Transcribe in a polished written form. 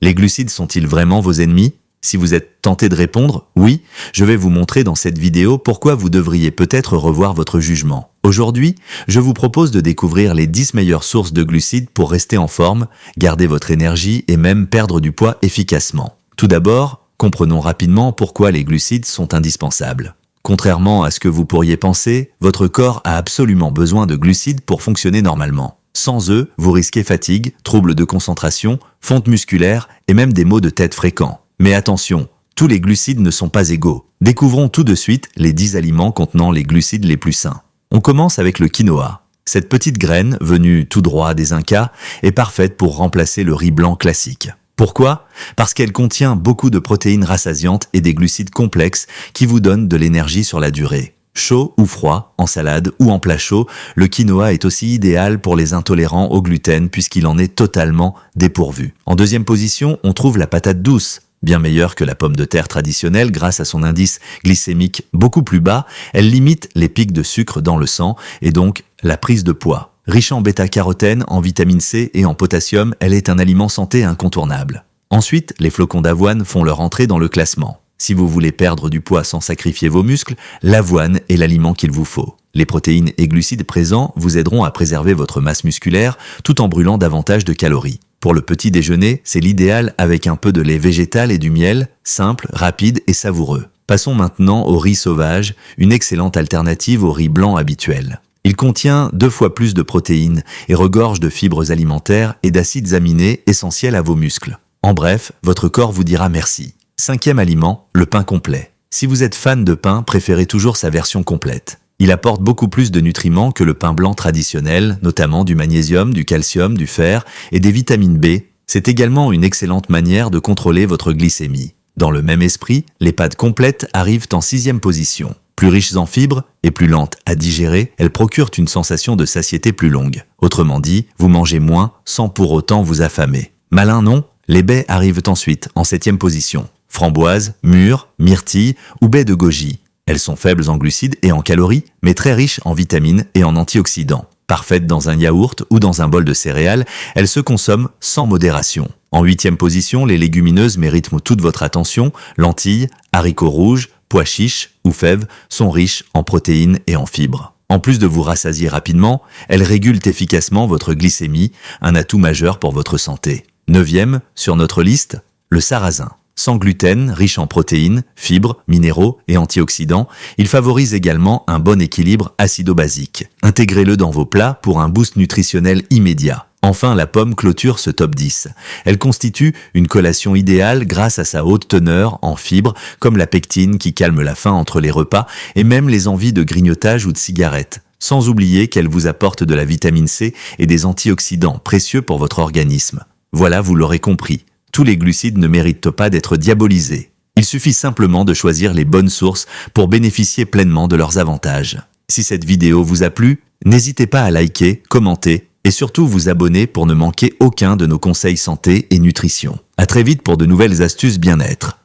Les glucides sont-ils vraiment vos ennemis? Si vous êtes tenté de répondre « oui », je vais vous montrer dans cette vidéo pourquoi vous devriez peut-être revoir votre jugement. Aujourd'hui, je vous propose de découvrir les 10 meilleures sources de glucides pour rester en forme, garder votre énergie et même perdre du poids efficacement. Tout d'abord, comprenons rapidement pourquoi les glucides sont indispensables. Contrairement à ce que vous pourriez penser, votre corps a absolument besoin de glucides pour fonctionner normalement. Sans eux, vous risquez fatigue, troubles de concentration, fonte musculaire et même des maux de tête fréquents. Mais attention, tous les glucides ne sont pas égaux. Découvrons tout de suite les 10 aliments contenant les glucides les plus sains. On commence avec le quinoa. Cette petite graine, venue tout droit des Incas, est parfaite pour remplacer le riz blanc classique. Pourquoi? Parce qu'elle contient beaucoup de protéines rassasiantes et des glucides complexes qui vous donnent de l'énergie sur la durée. Chaud ou froid, en salade ou en plat chaud, le quinoa est aussi idéal pour les intolérants au gluten puisqu'il en est totalement dépourvu. En deuxième position, on trouve la patate douce. Bien meilleure que la pomme de terre traditionnelle grâce à son indice glycémique beaucoup plus bas, elle limite les pics de sucre dans le sang et donc la prise de poids. Riche en bêta-carotène, en vitamine C et en potassium, elle est un aliment santé incontournable. Ensuite, les flocons d'avoine font leur entrée dans le classement. Si vous voulez perdre du poids sans sacrifier vos muscles, l'avoine est l'aliment qu'il vous faut. Les protéines et glucides présents vous aideront à préserver votre masse musculaire tout en brûlant davantage de calories. Pour le petit déjeuner, c'est l'idéal avec un peu de lait végétal et du miel, simple, rapide et savoureux. Passons maintenant au riz sauvage, une excellente alternative au riz blanc habituel. Il contient 2 fois plus de protéines et regorge de fibres alimentaires et d'acides aminés essentiels à vos muscles. En bref, votre corps vous dira merci. 5e aliment, le pain complet. Si vous êtes fan de pain, préférez toujours sa version complète. Il apporte beaucoup plus de nutriments que le pain blanc traditionnel, notamment du magnésium, du calcium, du fer et des vitamines B. C'est également une excellente manière de contrôler votre glycémie. Dans le même esprit, les pâtes complètes arrivent en 6e position. Plus riches en fibres et plus lentes à digérer, elles procurent une sensation de satiété plus longue. Autrement dit, vous mangez moins sans pour autant vous affamer. Malin non? Les baies arrivent ensuite en 7e position. Framboises, mûres, myrtilles ou baies de goji. Elles sont faibles en glucides et en calories, mais très riches en vitamines et en antioxydants. Parfaites dans un yaourt ou dans un bol de céréales, elles se consomment sans modération. En 8e position, les légumineuses méritent toute votre attention. Lentilles, haricots rouges, pois chiches ou fèves sont riches en protéines et en fibres. En plus de vous rassasier rapidement, elles régulent efficacement votre glycémie, un atout majeur pour votre santé. 9e, sur notre liste, le sarrasin. Sans gluten, riche en protéines, fibres, minéraux et antioxydants, il favorise également un bon équilibre acido-basique. Intégrez-le dans vos plats pour un boost nutritionnel immédiat. Enfin, la pomme clôture ce top 10. Elle constitue une collation idéale grâce à sa haute teneur en fibres, comme la pectine qui calme la faim entre les repas et même les envies de grignotage ou de cigarette. Sans oublier qu'elle vous apporte de la vitamine C et des antioxydants précieux pour votre organisme. Voilà, vous l'aurez compris. Tous les glucides ne méritent pas d'être diabolisés. Il suffit simplement de choisir les bonnes sources pour bénéficier pleinement de leurs avantages. Si cette vidéo vous a plu, n'hésitez pas à liker, commenter et surtout vous abonner pour ne manquer aucun de nos conseils santé et nutrition. À très vite pour de nouvelles astuces bien-être.